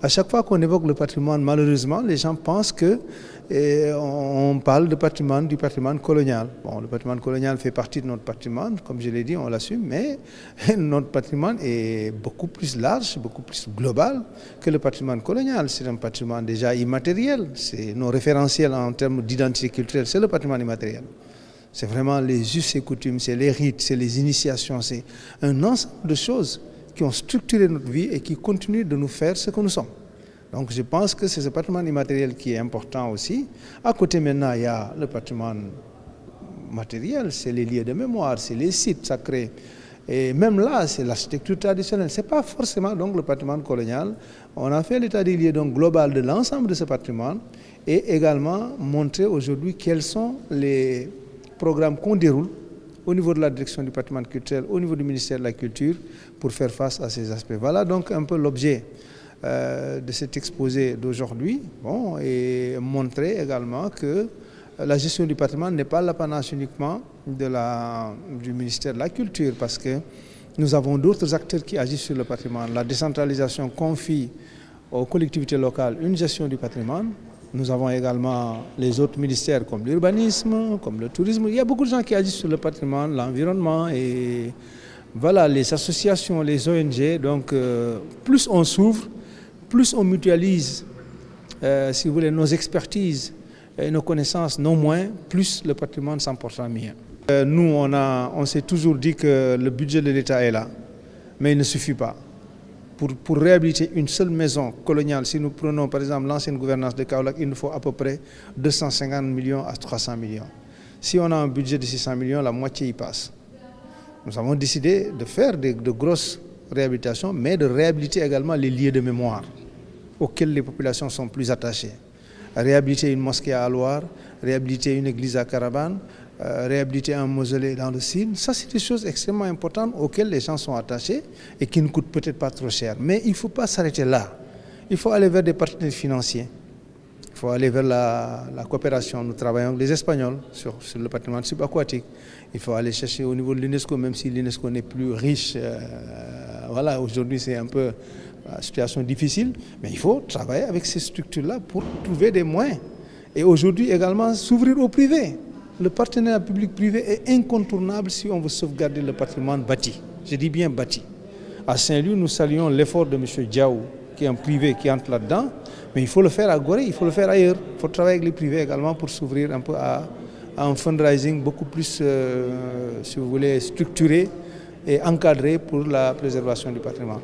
À chaque fois qu'on évoque le patrimoine, malheureusement, les gens pensent que on parle de patrimoine, du patrimoine colonial. Bon, le patrimoine colonial fait partie de notre patrimoine, comme je l'ai dit, on l'assume, mais notre patrimoine est beaucoup plus large, beaucoup plus global que le patrimoine colonial. C'est un patrimoine déjà immatériel, c'est nos référentiels en termes d'identité culturelle, c'est le patrimoine immatériel. C'est vraiment les us et coutumes, c'est les rites, c'est les initiations, c'est un ensemble de choses qui ont structuré notre vie et qui continuent de nous faire ce que nous sommes. Donc je pense que c'est ce patrimoine immatériel qui est important aussi. À côté maintenant, il y a le patrimoine matériel, c'est les lieux de mémoire, c'est les sites sacrés. Et même là, c'est l'architecture traditionnelle. Ce n'est pas forcément donc le patrimoine colonial. On a fait l'état des lieux donc global de l'ensemble de ce patrimoine et également montrer aujourd'hui quels sont les programmes qu'on déroule au niveau de la direction du patrimoine culturel, au niveau du ministère de la Culture, pour faire face à ces aspects. Voilà donc un peu l'objet de cet exposé d'aujourd'hui, bon, et montrer également que la gestion du patrimoine n'est pas l'apanage uniquement du ministère de la Culture, parce que nous avons d'autres acteurs qui agissent sur le patrimoine. La décentralisation confie aux collectivités locales une gestion du patrimoine. Nous avons également les autres ministères comme l'urbanisme, comme le tourisme. Il y a beaucoup de gens qui agissent sur le patrimoine, l'environnement et voilà, les associations, les ONG. Donc plus on s'ouvre, plus on mutualise, si vous voulez, nos expertises et nos connaissances, non moins, plus le patrimoine s'en portera mieux. Nous, on s'est toujours dit que le budget de l'État est là, mais il ne suffit pas. Pour réhabiliter une seule maison coloniale, si nous prenons par exemple l'ancienne gouvernance de Kaolack, il nous faut à peu près 250 millions à 300 millions. Si on a un budget de 600 millions, la moitié y passe. Nous avons décidé de faire de grosses réhabilitations, mais de réhabiliter également les lieux de mémoire auxquels les populations sont plus attachées. Réhabiliter une mosquée à Loire, réhabiliter une église à Carabane, réhabiliter un mausolée dans le Sine, ça c'est des choses extrêmement importantes auxquelles les gens sont attachés et qui ne coûtent peut-être pas trop cher. Mais il ne faut pas s'arrêter là. Il faut aller vers des partenaires financiers. Il faut aller vers la coopération. Nous travaillons avec les Espagnols sur le patrimoine subaquatique. Il faut aller chercher au niveau de l'UNESCO, même si l'UNESCO n'est plus riche. Voilà, aujourd'hui c'est un peu une situation difficile, mais il faut travailler avec ces structures-là pour trouver des moyens. Et aujourd'hui également s'ouvrir au privé. Le partenariat public-privé est incontournable si on veut sauvegarder le patrimoine bâti. Je dis bien bâti. À Saint-Louis, nous saluons l'effort de M. Diaw, qui est un privé qui entre là-dedans, mais il faut le faire à Gorée, il faut le faire ailleurs. Il faut travailler avec les privés également pour s'ouvrir un peu à un fundraising beaucoup plus, si vous voulez, structuré et encadré pour la préservation du patrimoine.